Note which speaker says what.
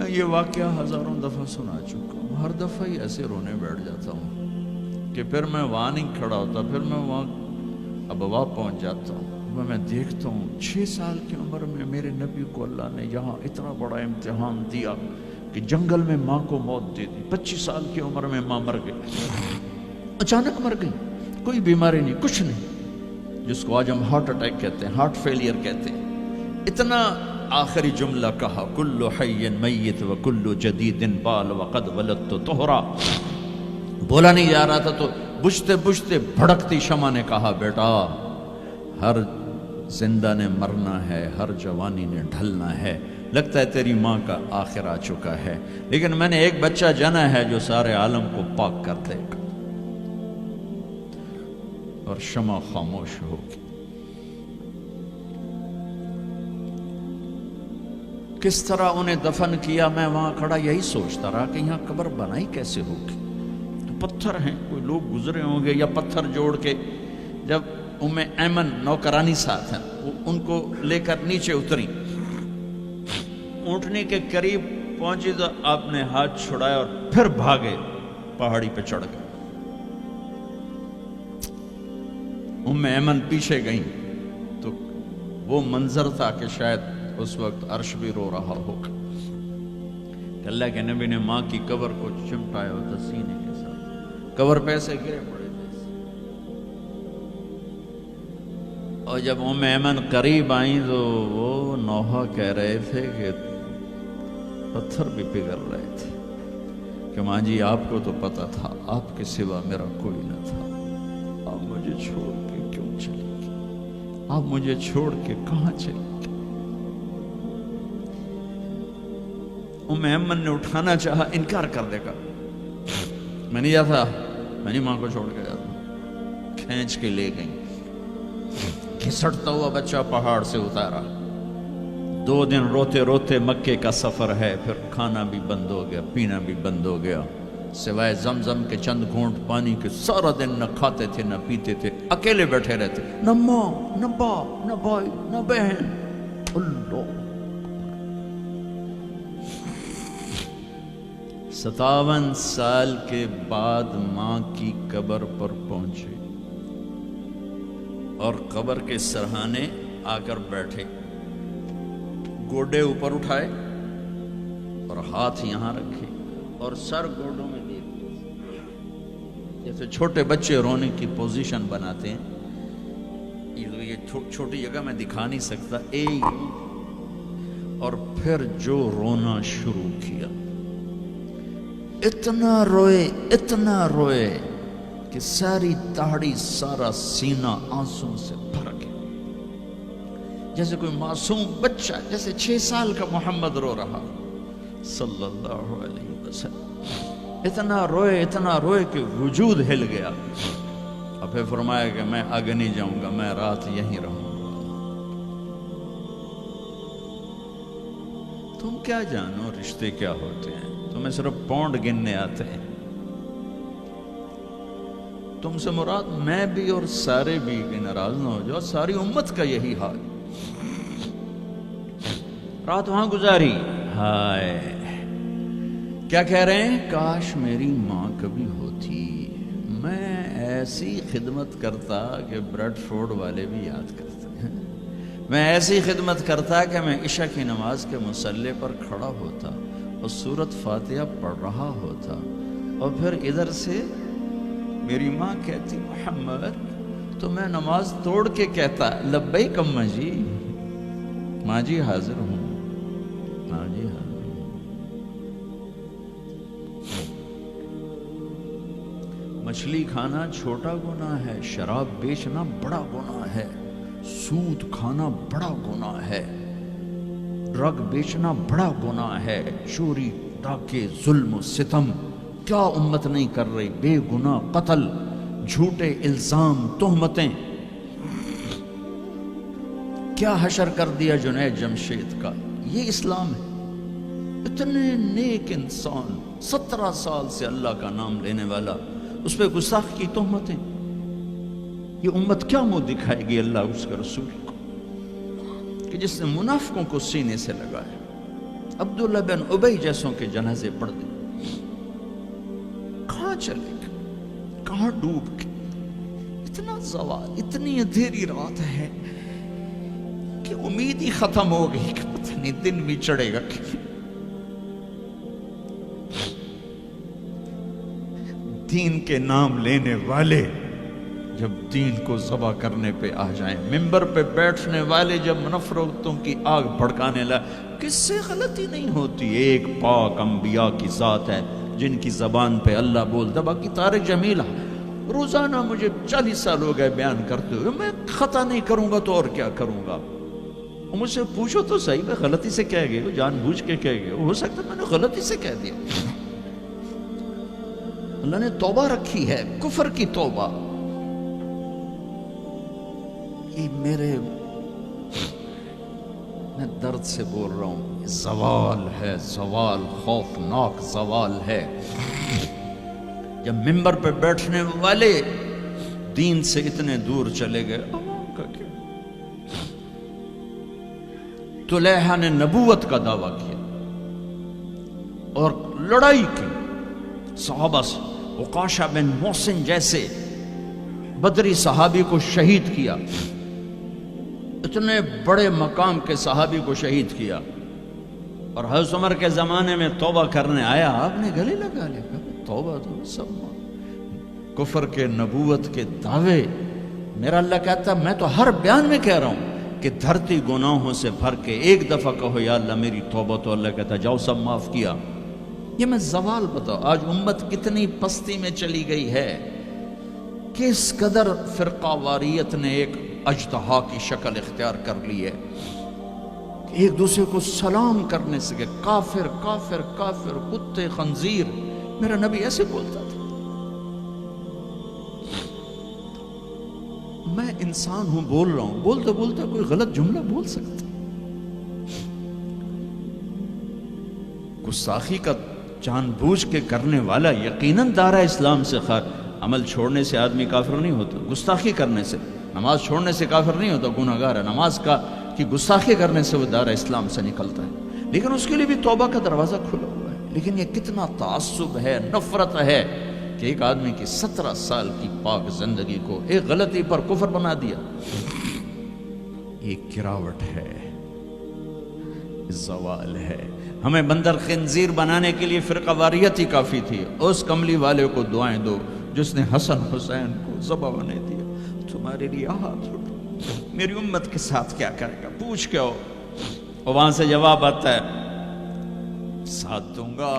Speaker 1: میں یہ واقعہ ہزاروں دفعہ سنا چکا ہوں، ہر دفعہ ہی ایسے رونے بیٹھ جاتا ہوں کہ پھر میں وہاں نہیں کھڑا ہوتا، پھر میں وہاں ابوا پہنچ جاتا ہوں۔ میں دیکھتا ہوں 6 سال کی عمر میں میرے نبی کو اللہ نے یہاں اتنا بڑا امتحان دیا کہ جنگل میں ماں کو موت دے دی۔ 25 سال کی عمر میں ماں مر گئی، اچانک مر گئی، کوئی بیماری نہیں، کچھ نہیں، جس کو آج ہم ہارٹ اٹیک کہتے ہیں، ہارٹ فیلئر کہتے ہیں۔ اتنا آخری جملہ کہا، کل حی میت و کل جدید بال وقد ولدت طہرا۔ بولا نہیں جا رہا تھا تو بجھتے بجھتے بھڑکتی شمع نے کہا، بیٹا ہر زندہ نے مرنا ہے، ہر جوانی نے ڈھلنا ہے، لگتا ہے تیری ماں کا آخر آ چکا ہے، لیکن میں نے ایک بچہ جنا ہے جو سارے عالم کو پاک کر دے گا۔ اور شمع خاموش ہوگی۔ کس طرح انہیں دفن کیا، میں وہاں کھڑا یہی سوچتا رہا کہ یہاں قبر بنائی کیسے ہوگی۔ تو پتھر ہیں، کوئی لوگ گزرے ہوں گے یا پتھر جوڑ کے، جب ام ایمن نوکرانی ساتھ ہیں، وہ ان کو لے کر نیچے اتری، اونٹنی کے قریب پہنچی تو آپ نے ہاتھ چھڑایا اور پھر بھاگے، پہاڑی پہ چڑھ گئے۔ ام ایمن پیچھے گئیں تو وہ منظر تھا کہ شاید اس وقت عرش بھی رو رہا ہوگا کہ اللہ کے نبی نے ماں کی قبر کو چمٹایا ہوتا سینے کے ساتھ، قبر پہ ایسے گرے پڑے تھے۔ اور جب ام ایمن قریب آئیں تو وہ نوحہ کہہ رہے تھے کہ پتھر بھی پگھل رہے تھے کہ ماں جی آپ کو تو پتا تھا آپ کے سوا میرا کوئی نہ تھا، آپ مجھے چھوڑ کے کیوں چلی گئی، آپ مجھے چھوڑ کے کہاں چلی گئی۔ ام ایمن نے اٹھانا چاہا، انکار کر دے گا، میں نہیں جاتا، میں نہیں ماں کو چھوڑ کے جاتا۔ کھینچ کے لے گئیں، گھسٹتا ہوا بچہ پہاڑ سے اتارا۔ 2 دن روتے روتے مکے کا سفر ہے، پھر کھانا بھی بند ہو گیا، پینا بھی بند ہو گیا، سوائے زمزم کے چند گھونٹ پانی کے سارا دن نہ کھاتے تھے نہ پیتے تھے، اکیلے بیٹھے رہتے، نہ ماں نہ باپ نہ بھائی نہ بہن۔ اللہ 57 سال کے بعد ماں کی قبر پر پہنچے اور قبر کے سرہانے آ کر بیٹھے، گوڈے اوپر اٹھائے اور ہاتھ یہاں رکھے اور سر گوڈوں میں دے دیے، جیسے چھوٹے بچے رونے کی پوزیشن بناتے ہیں۔ یہ چھوٹی جگہ میں دکھا نہیں سکتا، اور پھر جو رونا شروع کیا، اتنا روئے کہ ساری داڑھی سارا سینہ آنسوں سے بھر گیا، جیسے کوئی معصوم بچہ، جیسے 6 سال کا محمد رو رہا صلی اللہ علیہ وسلم۔ اتنا روئے کہ وجود ہل گیا، اور پھر فرمایا کہ میں آگے نہیں جاؤں گا، میں رات یہیں رہوں گا۔ تم کیا جانو رشتے کیا ہوتے ہیں، تمہیں صرف پونڈ گننے آتے ہیں۔ تم سے مراد میں بھی اور سارے بھی، کہ ناراض نہ ہو جاؤ، ساری امت کا یہی حال۔ رات وہاں گزاری، ہائے کیا کہہ رہے ہیں، کاش میری ماں کبھی ہوتی، میں ایسی خدمت کرتا کہ بریڈ فورڈ والے بھی یاد کرتے ہیں، میں ایسی خدمت کرتا کہ میں عشاء کی نماز کے مصلے پر کھڑا ہوتا اور سورۃ فاتحہ پڑھ رہا ہوتا، اور پھر ادھر سے میری ماں کہتی محمد، تو میں نماز توڑ کے کہتا لبیک اماں جی، ماں جی حاضر ہوں، ماں جی حاضر ہوں۔ مچھلی کھانا چھوٹا گناہ ہے، شراب بیچنا بڑا گناہ ہے، سود کھانا بڑا گناہ ہے، ڈرگ بیچنا بڑا گناہ ہے، چوری ڈاکے ظلم و ستم کیا امت نہیں کر رہی، بے گناہ قتل، جھوٹے الزام تہمتیں، کیا حشر کر دیا جنید جمشید کا۔ یہ اسلام ہے۔ اتنے نیک انسان، 17 سال سے اللہ کا نام لینے والا، اس پہ گستاخ کی تہمتیں، یہ امت کیا منہ دکھائے گی اللہ اس کے رسول کو، کہ جس نے منافقوں کو سینے سے لگایا، عبداللہ بن ابی جیسوں کے جنازے پڑھ دیں. کہاں چلے گئے, کہاں ڈوب کے. اتنا زوال, اتنی اندھیری رات ہے کہ امید ہی ختم ہو گئی کہ پتہ نہیں دن بھی چڑھے گا. دین کے نام لینے والے جب دین کو ذبح کرنے پہ آ جائیں, ممبر پہ بیٹھنے والے جب نفرتوں کی آگ بھڑکانے لگے, کس سے غلطی نہیں ہوتی. ایک پاک انبیاء کی ذات ہے جن کی زبان پہ اللہ بولتا. باقی طارق جمیلہ روزانہ مجھے 40 سال ہو گئے بیان کرتے ہوئے, میں خطا نہیں کروں گا تو اور کیا کروں گا. مجھ سے پوچھو تو صحیح, میں غلطی سے کہہ گئے, جان بوجھ کے کہہ گئے, ہو سکتا میں نے غلطی سے کہہ دیا. اللہ نے توبہ رکھی ہے, کفر کی توبہ. یہ میں درد سے بول رہا ہوں, زوال ہے, زوال, خوفناک زوال ہے. جب ممبر پہ بیٹھنے والے دین سے اتنے دور چلے گئے, عوام کا کیا. طلیحہ نے نبوت کا دعویٰ کیا اور لڑائی کی صحابہ سے. عکاشہ بن محسن جیسے بدری صحابی کو شہید کیا, اتنے بڑے مقام کے صحابی کو شہید کیا. اور حضرت عمر کے زمانے میں توبہ کرنے آیا, آپ نے گلے لگا لیا, توبہ تو سب کفر کے نبوت کے دعوے. میرا اللہ کہتا میں تو ہر بیان میں کہہ رہا ہوں کہ دھرتی گناہوں سے بھر کے ایک دفعہ کہو یا اللہ میری توبہ, تو اللہ کہتا جاؤ سب معاف کیا. یہ میں زوال بتاؤ. آج امت کتنی پستی میں چلی گئی ہے, کس قدر فرقہ واریت نے ایک اجتہا کی شکل اختیار کر لی ہے. ایک دوسرے کو سلام کرنے سے کہ کافر کافر کافر, کتے خنزیر. میرا نبی ایسے بولتا تھا. میں انسان ہوں, بول رہا ہوں, بولتا بولتا کوئی غلط جملہ بول سکتا. گستاخی کا جان بوجھ کے کرنے والا یقیناً دارہ اسلام سے عمل چھوڑنے سے آدمی کافر نہیں ہوتا. گستاخی کرنے سے, نماز چھوڑنے سے کافر نہیں ہوتا, گناہ گار ہے. نماز کی گستاخی کرنے سے وہ دارہ اسلام سے نکلتا ہے, لیکن اس کے لیے بھی توبہ کا دروازہ کھلا ہوا ہے. لیکن یہ کتنا تعصب ہے, نفرت ہے کہ ایک آدمی کی 17 سال کی پاک زندگی کو ایک غلطی پر کفر بنا دیا. یہ گراوٹ ہے, زوال ہے. ہمیں بندر خنزیر بنانے کے لیے فرقہ واریت ہی کافی تھی. اس کملی والے کو دعائیں دو جس نے حسن حسین کو ذبح بنا دیا. تمہارے لیے ہاتھ اٹھو, میری امت کے ساتھ کیا کرے گا, پوچھ کے ہو. اور وہاں سے جواب آتا ہے ساتھ دوں گا.